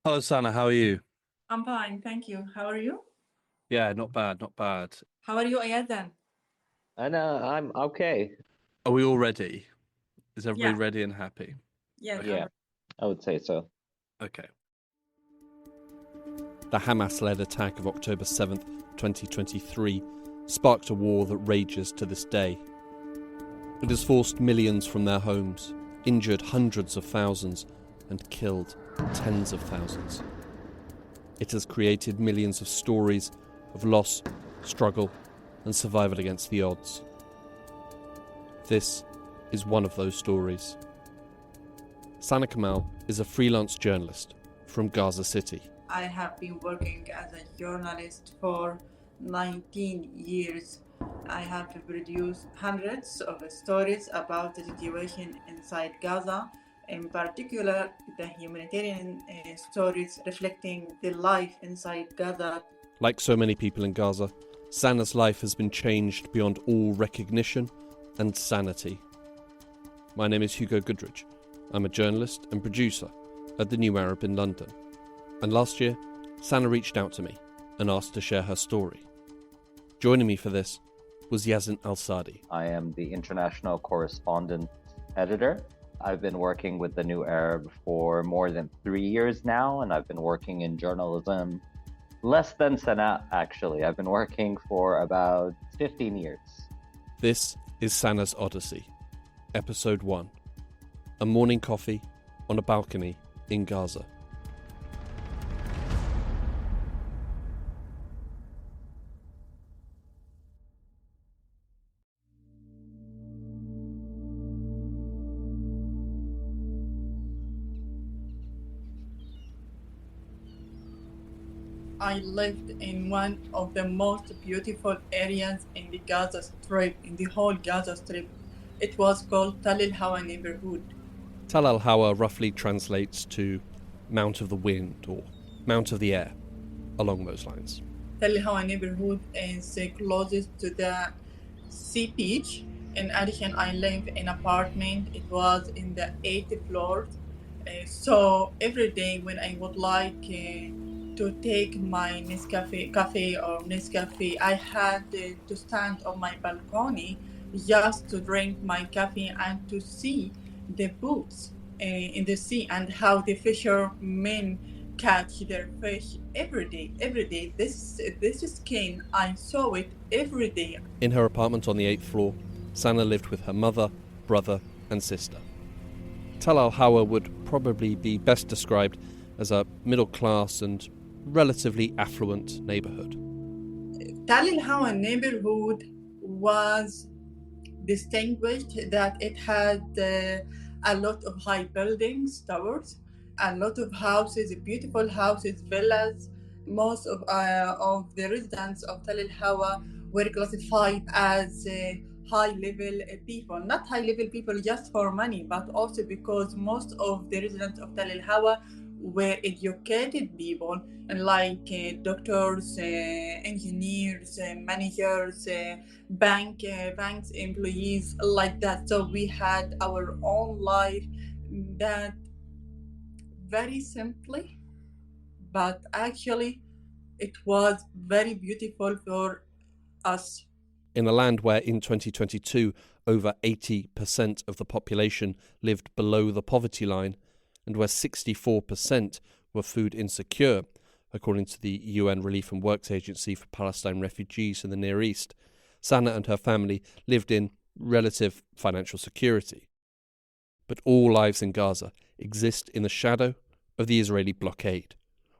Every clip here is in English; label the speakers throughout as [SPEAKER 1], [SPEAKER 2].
[SPEAKER 1] Hello, Sana. How are you?
[SPEAKER 2] I'm fine, thank you. How are you?
[SPEAKER 1] Yeah, not bad, not bad.
[SPEAKER 2] How are you, Ayadan?
[SPEAKER 3] And I'm okay.
[SPEAKER 1] Are we all ready? Is everybody
[SPEAKER 2] Yeah,
[SPEAKER 1] ready and happy?
[SPEAKER 2] yes,
[SPEAKER 1] Okay.
[SPEAKER 3] Yeah, I would say so.
[SPEAKER 1] Okay. The Hamas-led attack of October 7th, 2023, sparked a war that rages to this day. It has forced millions from their homes, injured hundreds of thousands, and killed tens of thousands. It has created millions of stories of loss, struggle, and survival against the odds. This is one of those stories. Sanaa Kamal is a freelance journalist from Gaza City.
[SPEAKER 2] I have been working as a journalist for 19 years. I have produced hundreds of stories about the situation inside Gaza, in particular the humanitarian stories reflecting the life inside Gaza.
[SPEAKER 1] Like so many people in Gaza, Sanaa's life has been changed beyond all recognition and sanity. My name is Hugo Goodrich. I'm a journalist and producer at the New Arab in London. And last year, Sanaa reached out to me and asked to share her story. Joining me for this was Yazin Al-Sadi.
[SPEAKER 3] I am the international correspondent editor. I've been working with the New Arab for more than 3 years now, and I've been working in journalism less than Sanaa, actually. I've been working for about 15 years.
[SPEAKER 1] This is Sanaa's Odyssey, Episode 1. A morning coffee on a balcony in Gaza.
[SPEAKER 2] I lived in one of the most beautiful areas in the Gaza Strip, in the whole Gaza Strip. It was called Tal al-Hawa neighborhood.
[SPEAKER 1] Tal al-Hawa roughly translates to Mount of the Wind or Mount of the Air, along those lines.
[SPEAKER 2] Tal al-Hawa neighborhood is closest to the sea beach. In addition, I live in an apartment. It was in the 8th floor. So every day when I would like to take my coffee or Nescafe, I had to stand on my balcony just to drink my coffee and to see the boats in the sea and how the fishermen catch their fish every day. Every day, this skin, I saw it every day.
[SPEAKER 1] In her apartment on the 8th floor, Sanaa lived with her mother, brother, and sister. Tal al-Hawa would probably be best described as a middle-class and relatively affluent neighborhood.
[SPEAKER 2] Tal al-Hawa neighborhood was distinguished that it had a lot of high buildings, towers, a lot of houses, beautiful houses, villas. Most of the residents of Tal al-Hawa were classified as high-level people. Not high-level people just for money, but also because most of the residents of Tal al-Hawa were educated people, like doctors, engineers, managers, banks employees, like that. So we had our own life that very simply, but actually it was very beautiful for us.
[SPEAKER 1] In a land where in 2022 over 80% of the population lived below the poverty line and where 64% were food insecure, according to the UN Relief and Works Agency for Palestine refugees in the Near East, Sanaa and her family lived in relative financial security. But all lives in Gaza exist in the shadow of the Israeli blockade,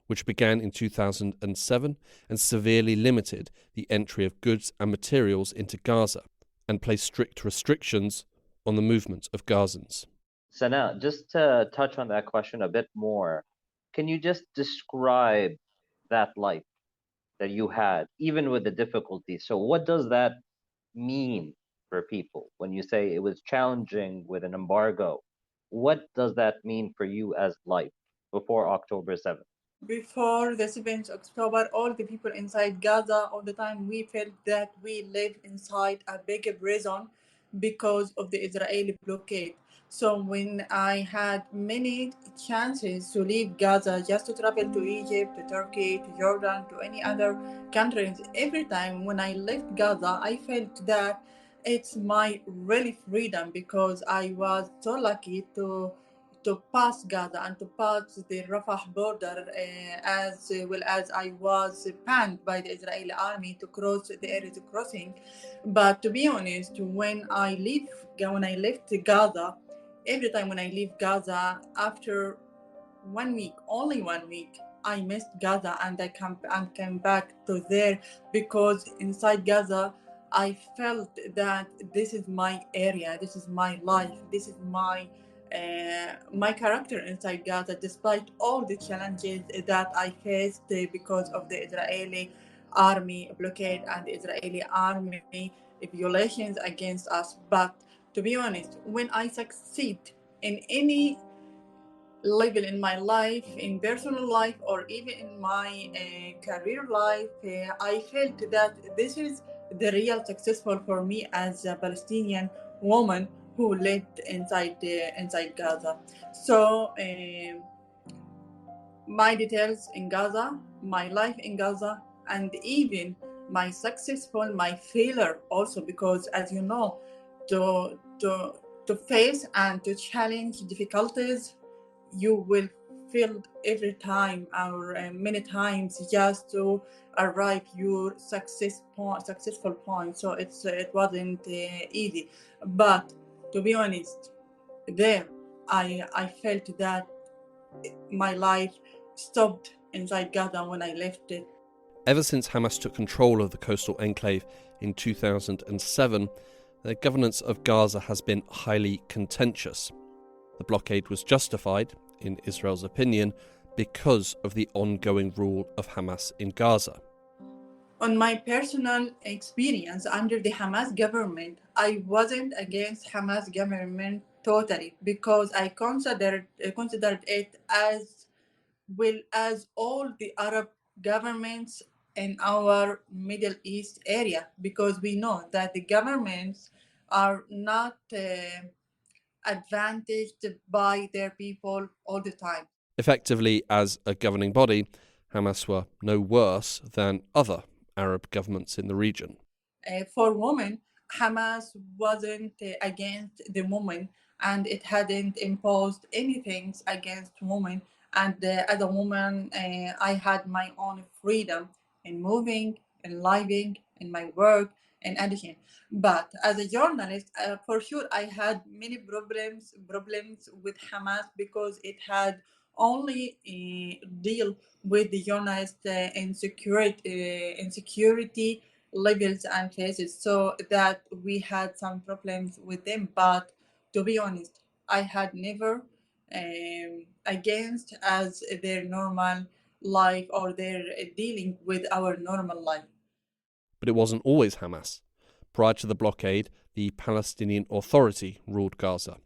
[SPEAKER 1] which began in 2007 and severely limited the entry of goods and materials into Gaza and placed strict restrictions on the movement of Gazans.
[SPEAKER 3] Sanaa, just to touch on that question a bit more, can you just describe that life that you had, even with the difficulties? So what does that mean for people when you say it was challenging with an embargo? What does that mean for you as life before October 7th?
[SPEAKER 2] Before the 7th October, all the people inside Gaza, all the time we felt that we live inside a big prison because of the Israeli blockade. So when I had many chances to leave Gaza, just to travel to Egypt, to Turkey, to Jordan, to any other countries, every time when I left Gaza, I felt that it's my really freedom, because I was so lucky to pass Gaza and to pass the Rafah border, as well as I was banned by the Israeli army to cross the area to crossing. But to be honest, when I left Gaza, every time when I leave Gaza, after 1 week, only 1 week, I missed Gaza, and I came back to there, because inside Gaza I felt that this is my area, this is my life, this is my character inside Gaza, despite all the challenges that I faced because of the Israeli army blockade and the Israeli army violations against us. But to be honest, when I succeed in any level in my life, in personal life, or even in my career life, I felt that this is the real successful for me as a Palestinian woman who lived inside Gaza. So my details in Gaza, my life in Gaza, and even my failure also, because as you know, to face and to challenge difficulties, you will fail every time, or many times, just to arrive your successful point. So it wasn't easy, but to be honest, there I felt that my life stopped inside Gaza when I left it.
[SPEAKER 1] Ever since Hamas took control of the coastal enclave in 2007, the governance of Gaza has been highly contentious. The blockade was justified, in Israel's opinion, because of the ongoing rule of Hamas in Gaza.
[SPEAKER 2] On my personal experience under the Hamas government, I wasn't against Hamas government totally, because I considered it as well as all the Arab governments in our Middle East area, because we know that the governments are not advantaged by their people all the time.
[SPEAKER 1] Effectively, as a governing body, Hamas were no worse than other Arab governments in the region.
[SPEAKER 2] For women, Hamas wasn't against the woman, and it hadn't imposed anything against women. And as a woman, I had my own freedom in moving, in living, in my work, in addition. But as a journalist, for sure, I had many problems with Hamas, because it had only deal with the journalist insecurity levels and phases, so that we had some problems with them. But to be honest, I had never against as their normal life, or their dealing with our normal life.
[SPEAKER 1] But it wasn't always Hamas. Prior to the blockade, the Palestinian Authority ruled Gaza,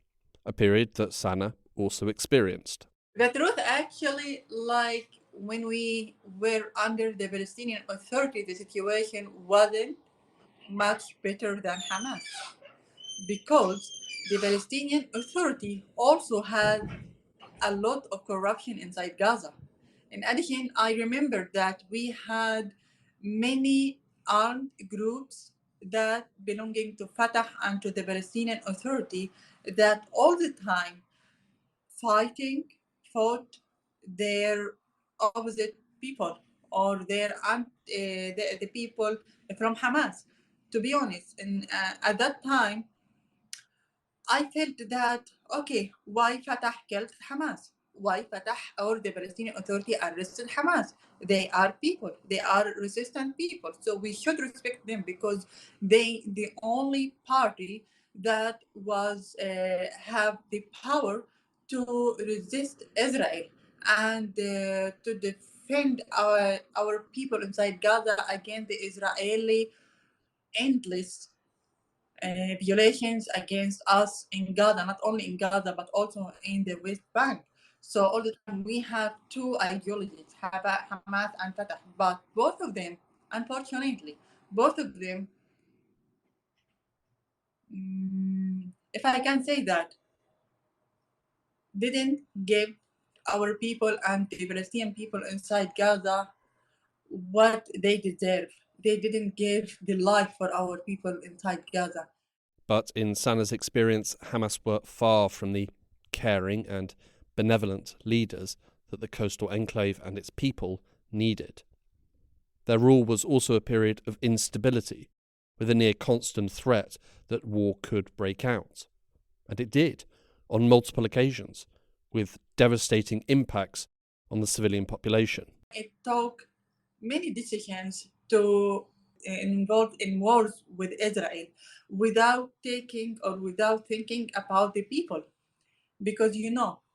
[SPEAKER 1] a period that Sanaa also experienced.
[SPEAKER 2] The truth, actually, like when we were under the Palestinian Authority, the situation wasn't much better than Hamas, because the Palestinian Authority also had a lot of corruption inside Gaza. In addition, I remember that we had many armed groups that belonging to Fatah and to the Palestinian Authority, that all the time fighting fought their opposite people, or the people from Hamas. To be honest, and at that time I felt that, okay, why Fatah killed Hamas? Why Fatah or the Palestinian Authority arrested Hamas? They are people. They are resistant people. So we should respect them, because they the only party that was have the power to resist Israel, and to defend our people inside Gaza against the Israeli endless violations against us in Gaza, not only in Gaza, but also in the West Bank. So all the time we have two ideologies, Hamas and Fatah, but both of them, unfortunately, both of them if I can say that, didn't give our people and the Palestinian people inside Gaza what they deserve. They didn't give the life for our people inside Gaza.
[SPEAKER 1] But in Sanaa's experience, Hamas were far from the caring and benevolent leaders that the coastal enclave and its people needed. Their rule was also a period of instability, with a near constant threat that war could break out. And it did, on multiple occasions, with devastating impacts on the civilian population.
[SPEAKER 2] It took many decisions to involve in wars with Israel without taking or without thinking about the people. Because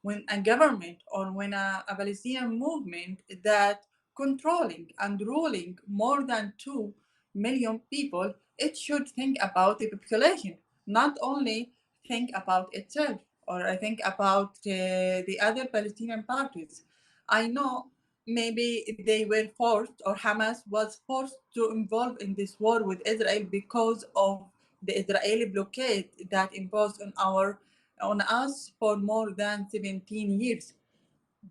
[SPEAKER 2] when a government or when a Palestinian movement that controlling and ruling more than 2 million people, it should think about the population, not only think about itself or I think about the other Palestinian parties. I know maybe they were forced or Hamas was forced to involve in this war with Israel because of the Israeli blockade that imposed on us for more than 17 years.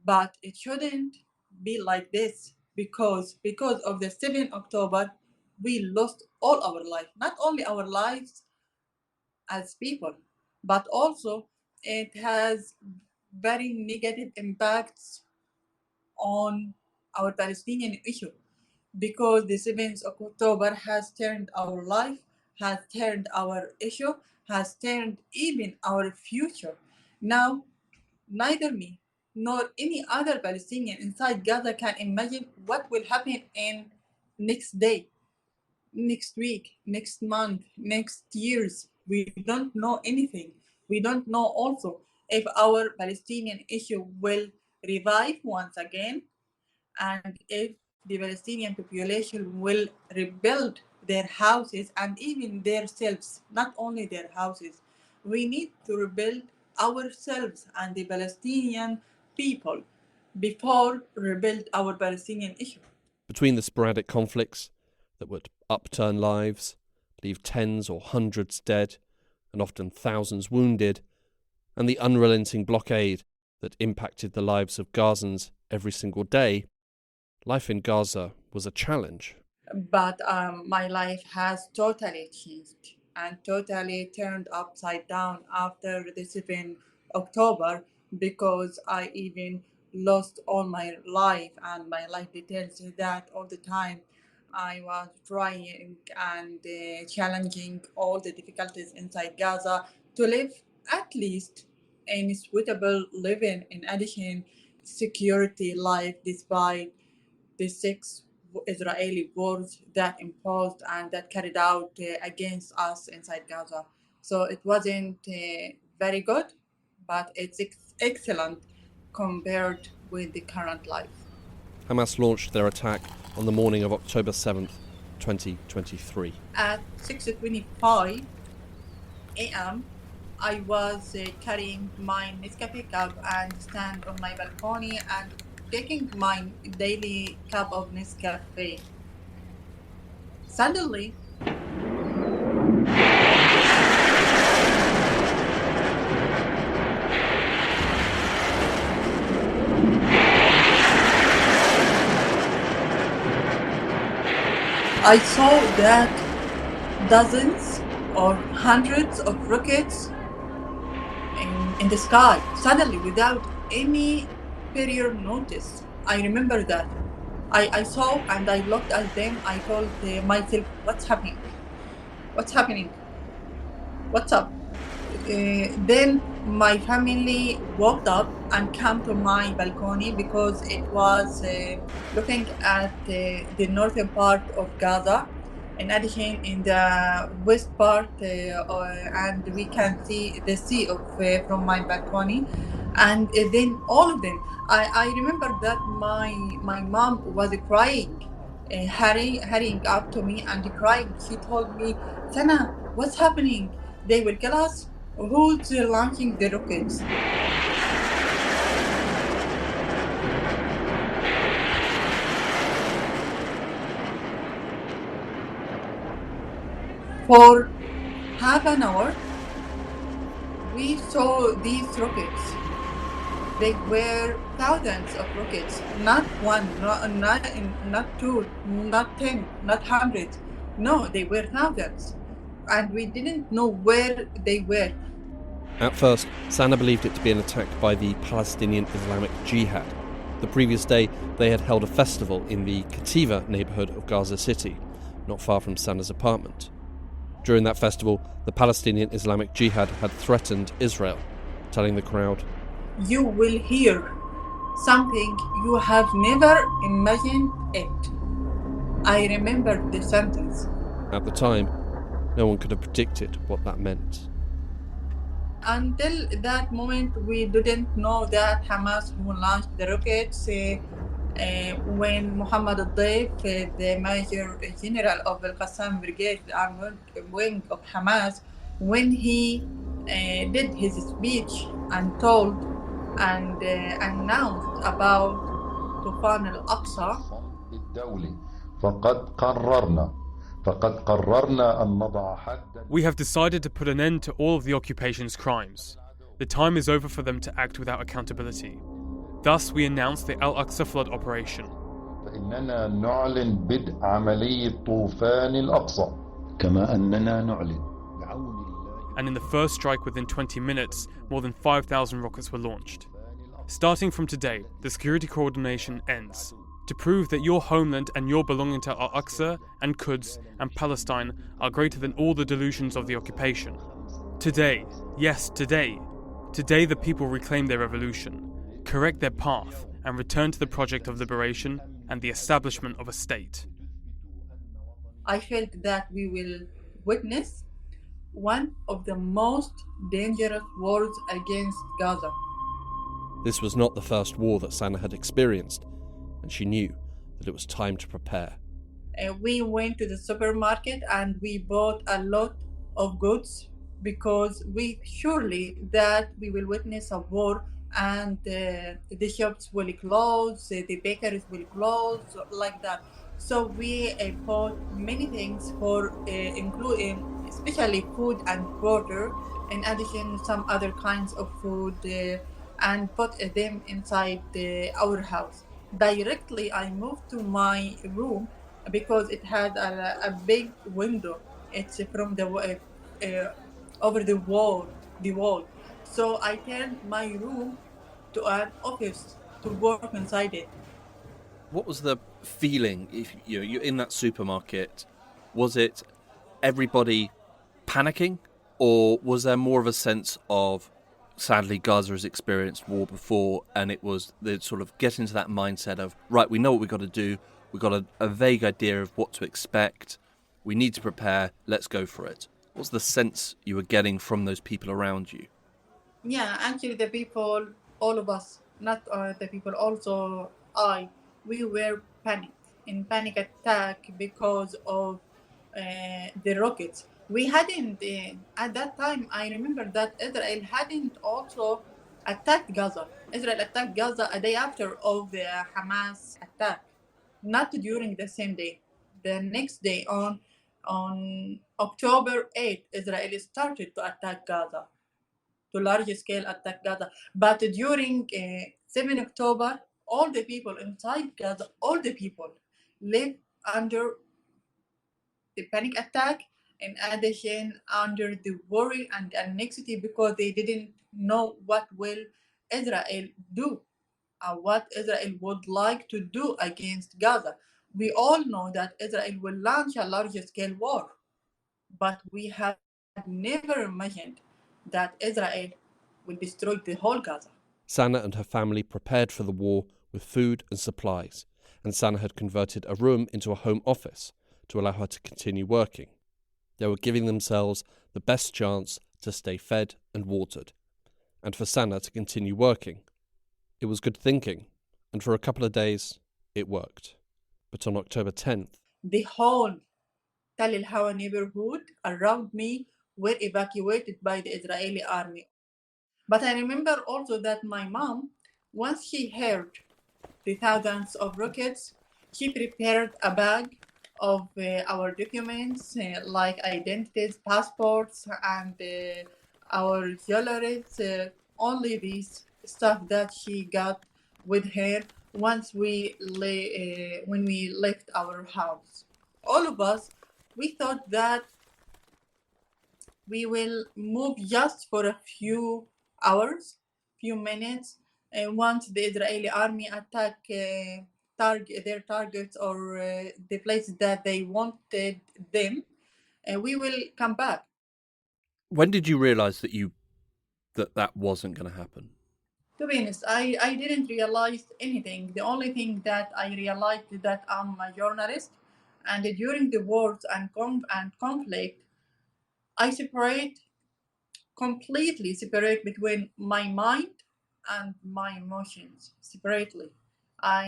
[SPEAKER 2] But it shouldn't be like this because of the 7th October, we lost all our life, not only our lives as people, but also it has very negative impacts on our Palestinian issue because the 7th of October has turned our life, has turned our issue, has turned even our future. Now, neither me nor any other Palestinian inside Gaza can imagine what will happen in next day, next week, next month, next years. We don't know anything. We don't know also if our Palestinian issue will revive once again and if the Palestinian population will rebuild their houses and even themselves, not only their houses. We need to rebuild ourselves and the Palestinian people before rebuild our Palestinian issue.
[SPEAKER 1] Between the sporadic conflicts that would upturn lives, leave tens or hundreds dead, and often thousands wounded, and the unrelenting blockade that impacted the lives of Gazans every single day, life in Gaza was a challenge.
[SPEAKER 2] But my life has totally changed and totally turned upside down after the 7th October because I even lost all my life and my life details that all the time. I was trying and challenging all the difficulties inside Gaza to live at least in suitable living in addition security life despite the 6 Israeli wars that imposed and that carried out against us inside Gaza. So it wasn't very good, but it's excellent compared with the current life.
[SPEAKER 1] Hamas launched their attack on the morning of October 7th, 2023.
[SPEAKER 2] At 6:25 a.m., I was carrying my Nescafe cup and stand on my balcony and taking my daily cup of Nescafe. Suddenly, I saw that dozens or hundreds of rockets in the sky, suddenly without any prior notice. I remember that. I saw and I looked at them. I told myself, what's happening? What's happening? What's up? Then my family walked up and came to my balcony because it was looking at the northern part of Gaza. In addition, in the west part, and we can see the sea from my balcony. And then all of them, I remember that my mom was crying, hurrying up to me and crying. She told me, Sana, what's happening? They will kill us? Who's launching the rockets? For half an hour, we saw these rockets. They were thousands of rockets, not one, not two, not 10, not hundreds. No, they were thousands. And we didn't know where they were.
[SPEAKER 1] At first, Sanaa believed it to be an attack by the Palestinian Islamic Jihad. The previous day, they had held a festival in the Kativa neighbourhood of Gaza City, not far from Sanaa's apartment. During that festival, the Palestinian Islamic Jihad had threatened Israel, telling the crowd,
[SPEAKER 2] "You will hear something you have never imagined it." I remember the sentence.
[SPEAKER 1] At the time, no one could have predicted what that meant.
[SPEAKER 2] Until that moment, we didn't know that Hamas who launched the rockets. When Mohammed al-Deif, the Major General of the Qassam Brigade, the armored wing of Hamas, when he did his speech and told and announced about طوفان الأقصى,
[SPEAKER 4] we have decided to put an end to all of the occupation's crimes. The time is over for them to act without accountability. Thus, we announced the Al-Aqsa flood operation.
[SPEAKER 5] فإننا نعلن بدء عملية طوفان الأقصى كما أننا نعلن بعون الله.
[SPEAKER 4] And in the first strike within 20 minutes, more than 5,000 rockets were launched. Starting from today, the security coordination ends. To prove that your homeland and your belonging to Al-Aqsa and Quds and Palestine are greater than all the delusions of the occupation. Today, yes, today the people reclaim their revolution, correct their path, and return to the project of liberation and the establishment of a state.
[SPEAKER 2] I felt that we will witness one of the most dangerous wars against Gaza.
[SPEAKER 1] This was not the first war that Sanaa had experienced, and she knew that it was time to prepare.
[SPEAKER 2] We went to the supermarket and we bought a lot of goods because we surely that we will witness a war and the shops will close, the bakeries will close, like that. So we bought many things for including especially food and water, in addition some other kinds of food, and put them inside our house. Directly I moved to my room because it had a big window. It's from the over the wall. So I turned my room to an office to work inside it.
[SPEAKER 1] What was the feeling if you're in that supermarket? Was it everybody panicking, or was there more of a sense of, sadly, Gaza has experienced war before, and it was the sort of get into that mindset of, right, we know what we've got to do, we've got a vague idea of what to expect, we need to prepare, let's go for it. What's the sense you were getting from those people around you?
[SPEAKER 2] Yeah, actually the people, all of us, not the people, also we were in panic attack because of the rockets. We hadn't, at that time, I remember that Israel hadn't also attacked Gaza. Israel attacked Gaza a day after of the Hamas attack, not during the same day. The next day, on October 8th, Israel started to attack Gaza, to large scale attack Gaza. But during 7 October, all the people inside Gaza, all the people live under the panic attack, in addition under the worry and anxiety because they didn't know what will Israel do, what Israel would like to do against Gaza. We all know that Israel will launch a large-scale war, but we had never imagined that Israel will destroy the whole Gaza.
[SPEAKER 1] Sanaa and her family prepared for the war with food and supplies, and Sanaa had converted a room into a home office to allow her to continue working. They were giving themselves the best chance to stay fed and watered, and for Sanaa to continue working. It was good thinking, and for a couple of days, it worked. But on October 10th,
[SPEAKER 2] the whole Tal el-Hawa neighborhood around me were evacuated by the Israeli army. But I remember also that my mom, once she heard the thousands of rockets, she prepared a bag of our documents, like identities, passports, and our jewelries. Only these stuff that she got with her once when we left our house. All of us, we thought that we will move just for a few hours, few minutes, and once the Israeli army attack their targets or the places that they wanted them, we will come back.
[SPEAKER 1] When did you realize that wasn't going to happen?
[SPEAKER 2] To be honest, I didn't realize anything. The only thing that I realized is that I'm a journalist, and during the wars and conflict, I completely separate between my mind and my emotions separately. I,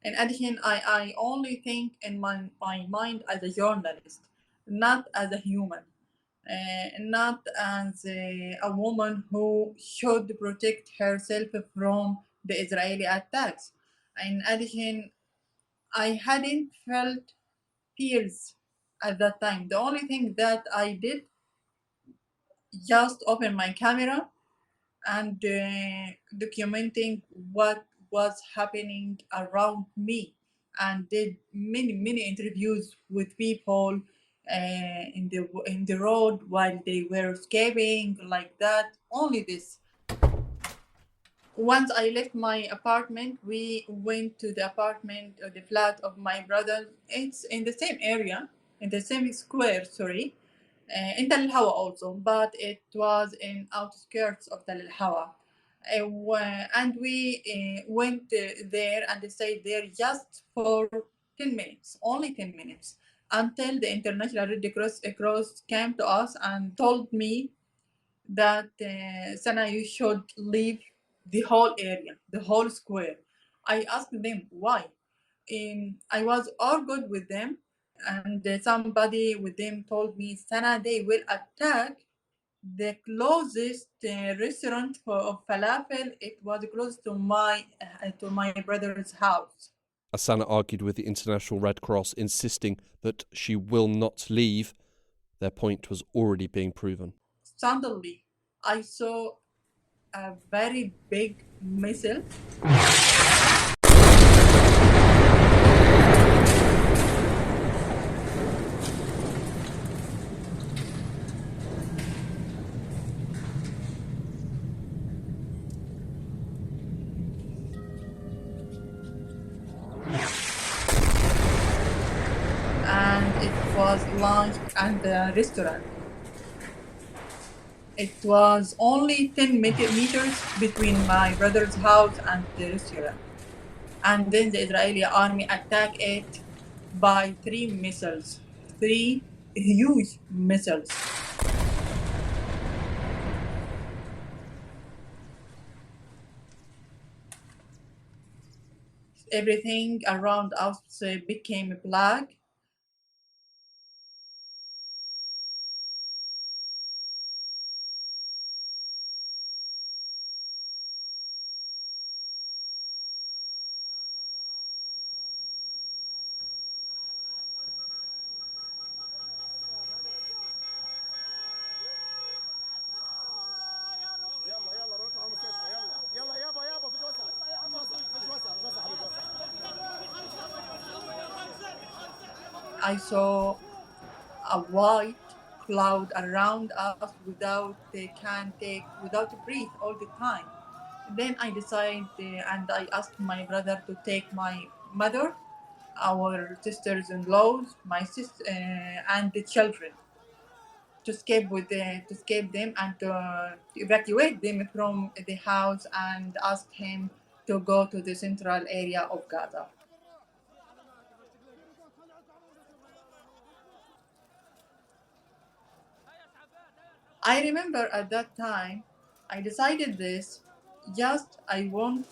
[SPEAKER 2] in addition, I only think in my mind as a journalist, not as a human, not as a woman who should protect herself from the Israeli attacks. In addition, I hadn't felt tears at that time. The only thing that I did just open my camera and documenting what was happening around me, and did many interviews with people in the road while they were escaping, like that. Only this. Once I left my apartment, we went to the apartment or the flat of my brother. It's in the same area, in the same square, sorry, in Tal Hawa also, but it was in outskirts of Tal Hawa. And we went there and stayed there just for 10 minutes, only 10 minutes, until the International Red Cross came to us and told me that Sana, you should leave the whole area, the whole square. I asked them why. I was all good with them, and somebody with them told me, Sana, they will attack the closest restaurant of falafel. It was close to my brother's house.
[SPEAKER 1] Asana argued with the International Red Cross, insisting that she will not leave. Their point was already being proven.
[SPEAKER 2] Suddenly, I saw a very big missile. And it was launched at the restaurant. It was only 10 meters between my brother's house and the restaurant. And then the Israeli army attacked it by 3 missiles, 3 huge missiles. Everything around us became black. I saw a white cloud around us without breathe all the time. Then I decided and I asked my brother to take my mother, our sisters-in-laws, my sister, and the children to escape them and to evacuate them from the house and ask him to go to the central area of Gaza. I remember at that time, I decided this. Just I wanted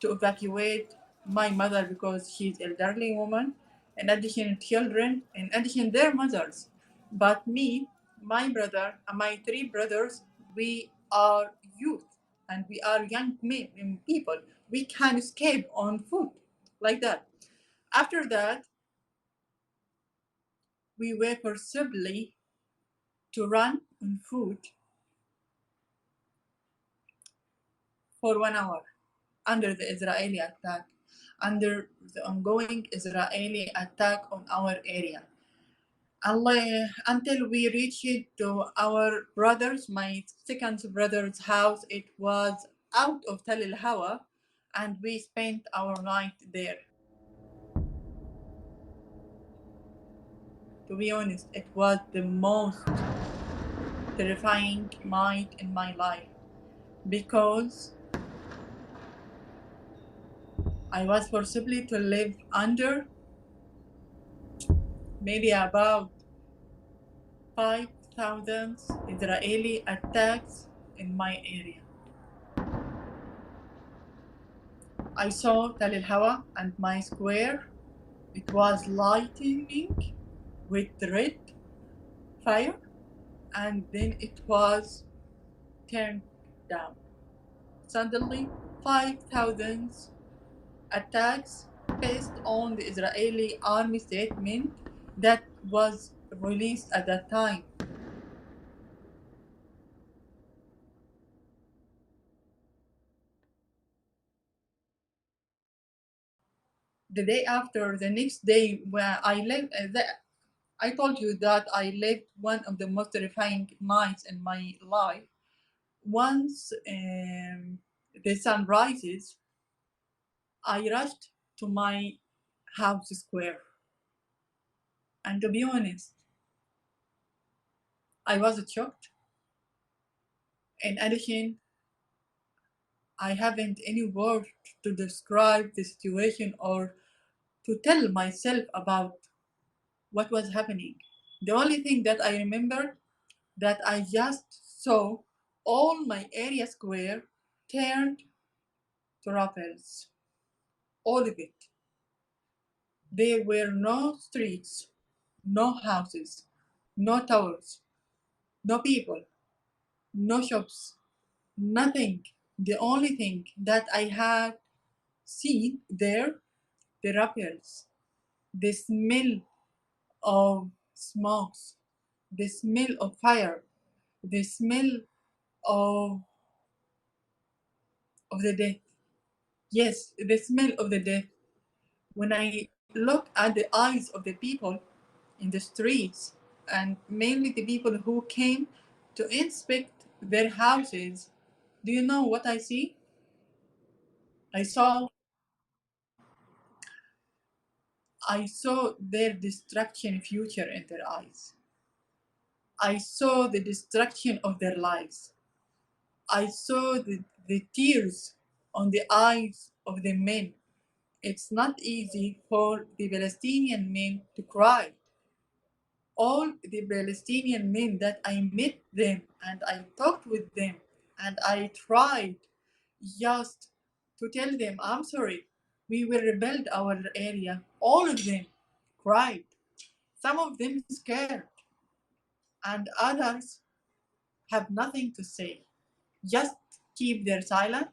[SPEAKER 2] to evacuate my mother because she's elderly woman. In addition, children. In addition, their mothers. But me, my brother, and my 3 brothers, we are youth and we are young men and people. We can escape on foot like that. After that, we were forcibly to run on foot for 1 hour under the Israeli attack, under the ongoing Israeli attack on our area. Until we reached to our brother's, my second brother's house. It was out of Tal El Hawa, and we spent our night there. To be honest, it was the most terrifying night in my life because I was forcibly to live under maybe about 5,000 Israeli attacks in my area. I saw Tal El Hawa and my square. It was lightning with red fire, and then it was turned down. Suddenly, 5,000 attacks based on the Israeli army statement that was released at that time. The day after, the next day, where I lived, I told you that I lived one of the most terrifying nights in my life. Once the sun rises, I rushed to my house square. And to be honest, I was shocked. In addition, I haven't any word to describe the situation or to tell myself about what was happening. The only thing that I remember that I just saw all my area square turned to rubbles, all of it. There were no streets, no houses, no towers, no people, no shops, nothing. The only thing that I had seen there, the rubbles, the smell of smokes, the smell of fire, the smell of the death. Yes, the smell of the death. When I look at the eyes of the people in the streets, and mainly the people who came to inspect their houses, do you know what I see? I saw their destruction future in their eyes. I saw the destruction of their lives. I saw the tears on the eyes of the men. It's not easy for the Palestinian men to cry. All the Palestinian men that I met them and I talked with them and I tried just to tell them, I'm sorry, we will rebuild our area. All of them cried. Some of them scared, and others have nothing to say. Just keep their silent,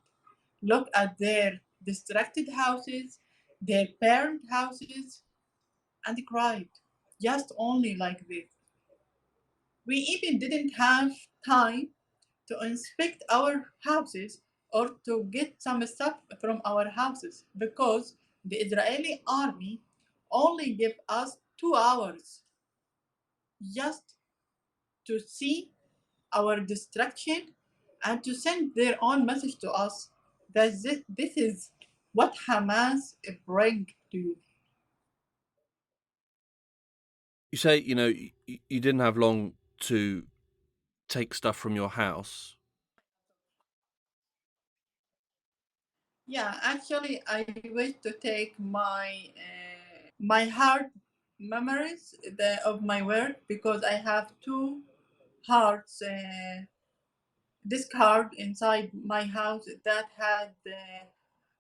[SPEAKER 2] look at their distracted houses, their parent houses, and cried. Just only like this. We even didn't have time to inspect our houses or to get some stuff from our houses because the Israeli army only gave us 2 hours just to see our destruction and to send their own message to us that this is what Hamas bring to you.
[SPEAKER 1] You say, you didn't have long to take stuff from your house.
[SPEAKER 2] Yeah, actually, I wish to take my hard memories of my work because I have two hearts this card inside my house that had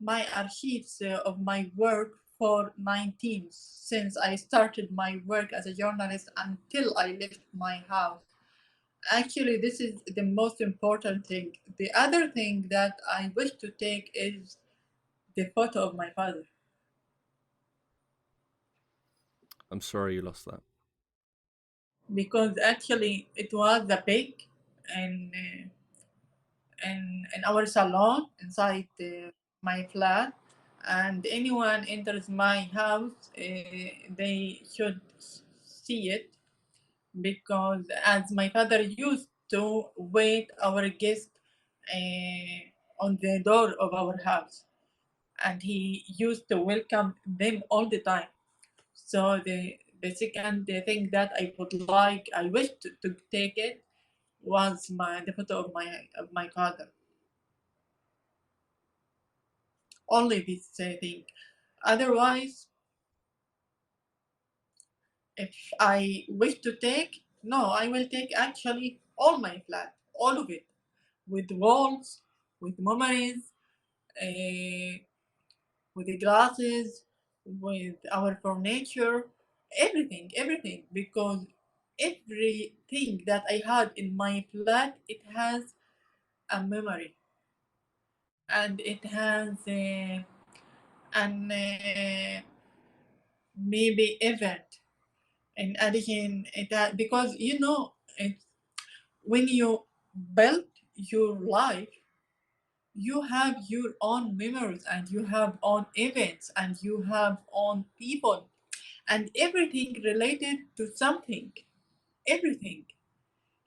[SPEAKER 2] my archives of my work for 19 since I started my work as a journalist until I left my house. Actually, this is the most important thing. The other thing that I wish to take is the photo of my father.
[SPEAKER 1] I'm sorry you lost that.
[SPEAKER 2] Because actually it was a pig in, in our salon inside my flat, and anyone enters my house, they should see it, because as my father used to wait our guest on the door of our house, and he used to welcome them all the time. So the second thing that I wish to take it was the photo of my father. Only this thing. Otherwise, if I wish to take, no, I will take actually all my flat, all of it, with walls, with memories, uh, with the glasses, with our furniture, everything, because everything that I had in my flat, it has a memory, and it has an maybe event. In addition, because when you build your life, you have your own memories, and you have own events, and you have own people, and everything related to something, everything,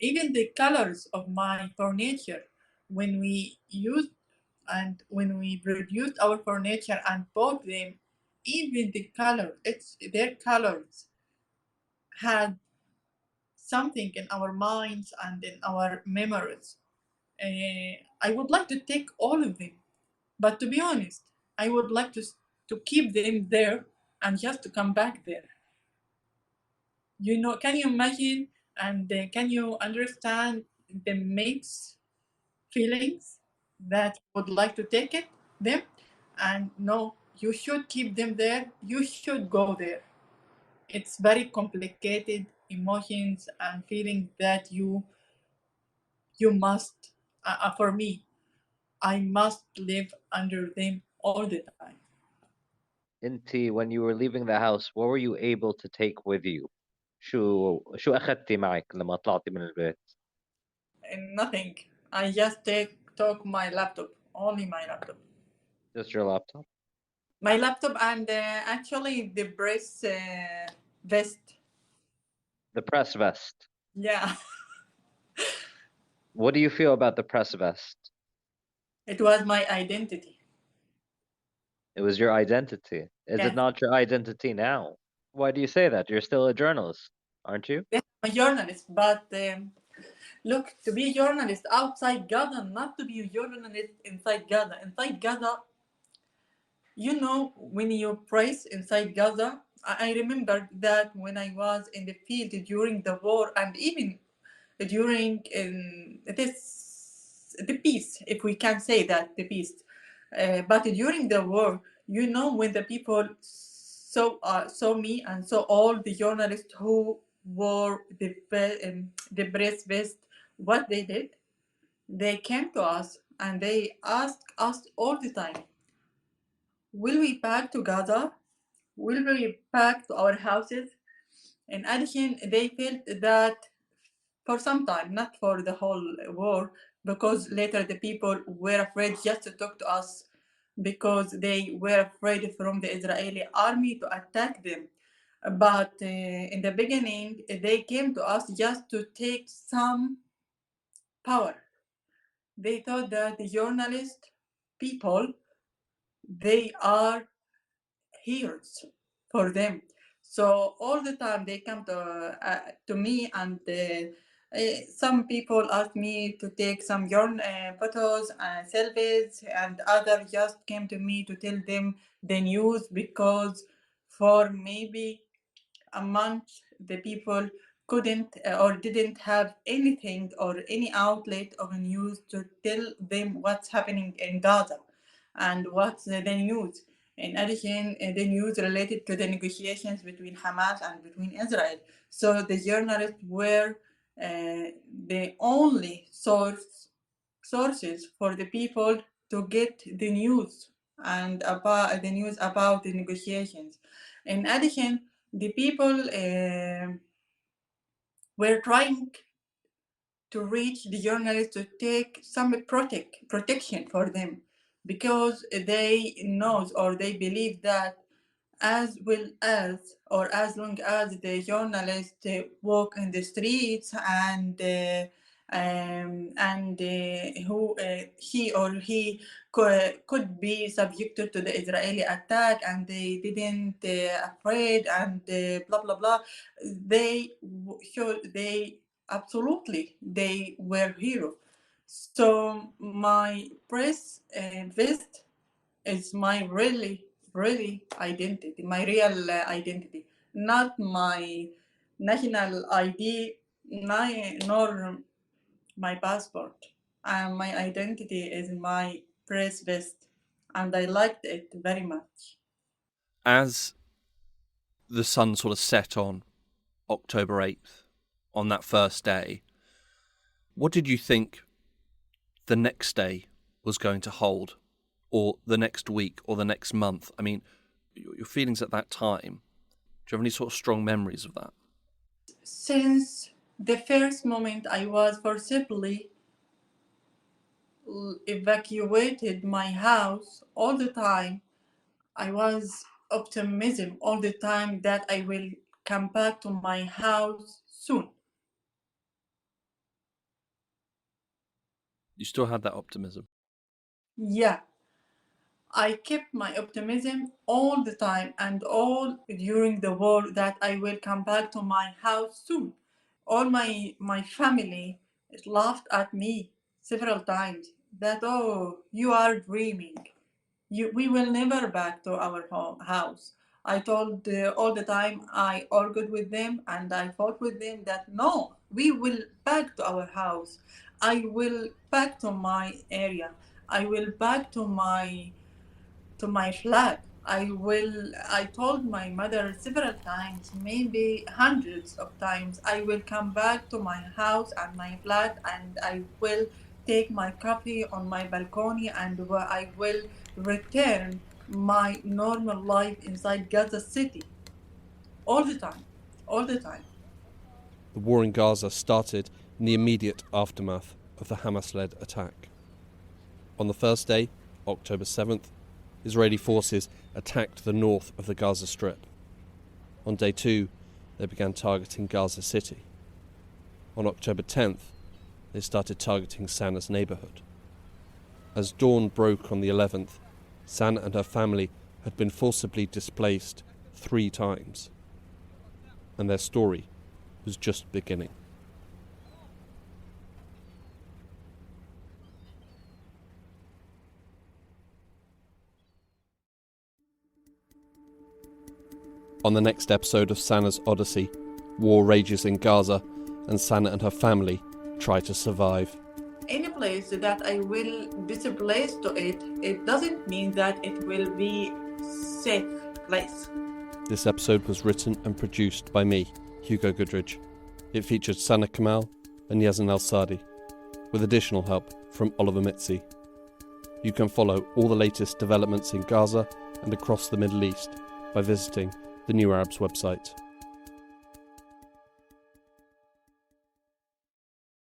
[SPEAKER 2] even the colors of my furniture. When we used and when we produced our furniture and bought them, even the color, their colors had something in our minds and in our memories. I would like to take all of them, but to be honest, I would like to keep them there and just to come back there. Can you imagine and can you understand the mixed feelings that would like to take them? And no, you should keep them there. You should go there. It's very complicated emotions and feelings that you must. For me, I must live under them all the time.
[SPEAKER 3] Inti, when you were leaving the house, what were you able to take with you? شو أخدتي معك لما طلعتي من البيت؟
[SPEAKER 2] And nothing. I just took my laptop, only my laptop.
[SPEAKER 3] Just your laptop?
[SPEAKER 2] My laptop and actually the brace vest.
[SPEAKER 3] The press vest.
[SPEAKER 2] Yeah,
[SPEAKER 3] What do you feel about the press vest?
[SPEAKER 2] it was my identity.
[SPEAKER 3] It was your identity. Is it
[SPEAKER 2] Yes,
[SPEAKER 3] not your identity now? Why do you say that? You're still a journalist, aren't you?
[SPEAKER 2] yes, I'm a journalist, but look, to be a journalist outside Gaza, not to be a journalist inside Gaza. Inside Gaza, when you praise inside Gaza, I remember that when I was in the field during the war, and even during the peace, if we can say that, the peace. But during the war, when the people saw me and saw all the journalists who wore the breast vest, what they did, they came to us and they asked us all the time, will we back to Gaza? Will we back to our houses? In addition, they felt that for some time, not for the whole war, because later the people were afraid just to talk to us, because they were afraid from the Israeli army to attack them. But in the beginning, they came to us just to take some power. They thought that the journalist people, they are heroes for them. So all the time they come to me, and some people ask me to take some photos and selfies, and others just came to me to tell them the news, because for maybe a month the people couldn't or didn't have anything or any outlet of news to tell them what's happening in Gaza and what's the news. In addition, the news related to the negotiations between Hamas and between Israel. So the journalists were the only sources for the people to get the news and about the news about the negotiations. In addition, the people were trying to reach the journalists to take some protection for them, because they knows or they believe that as well as or as long as the journalist walk in the streets and who he or he could be subjected to the Israeli attack, and they didn't afraid and blah blah blah, they absolutely they were heroes. So my press vest is my really identity, my real identity, not my national ID, nor my passport. My identity is my press vest, and I liked it very much.
[SPEAKER 1] As the sun sort of set on October 8th, on that first day, what did you think the next day was going to hold, or the next week, or the next month? I mean, your feelings at that time, do you have any sort of strong memories of that?
[SPEAKER 2] Since the first moment I was forcibly evacuated my house, all the time I was optimism all the time that I will come back to my house soon.
[SPEAKER 1] You still had that optimism?
[SPEAKER 2] Yeah, I kept my optimism all the time and all during the war that I will come back to my house soon. All my family laughed at me several times that, oh, you are dreaming. We will never back to our house. I told all the time, I argued with them and I fought with them that no, we will back to our house. I will back to my area. I will back to my flat. I told my mother several times, maybe hundreds of times, I will come back to my house and my flat, and I will take my coffee on my balcony, and I will return my normal life inside Gaza City. All the time. All the time.
[SPEAKER 1] The war in Gaza started in the immediate aftermath of the Hamas-led attack. On the first day, October 7th, Israeli forces attacked the north of the Gaza Strip. On day 2, they began targeting Gaza City. On October 10th, they started targeting Sanaa's neighbourhood. As dawn broke on the 11th, Sanaa and her family had been forcibly displaced 3 times, and their story was just beginning. On the next episode of Sanaa's Odyssey, war rages in Gaza, and Sanaa and her family try to survive.
[SPEAKER 2] Any place that I will displace to it doesn't mean that it will be safe place.
[SPEAKER 1] This episode was written and produced by me, Hugo Goodridge. It featured Sanaa Kamal and Yazan El-Sadi, with additional help from Oliver Mitzi. You can follow all the latest developments in Gaza and across the Middle East by visiting the New Arabs website.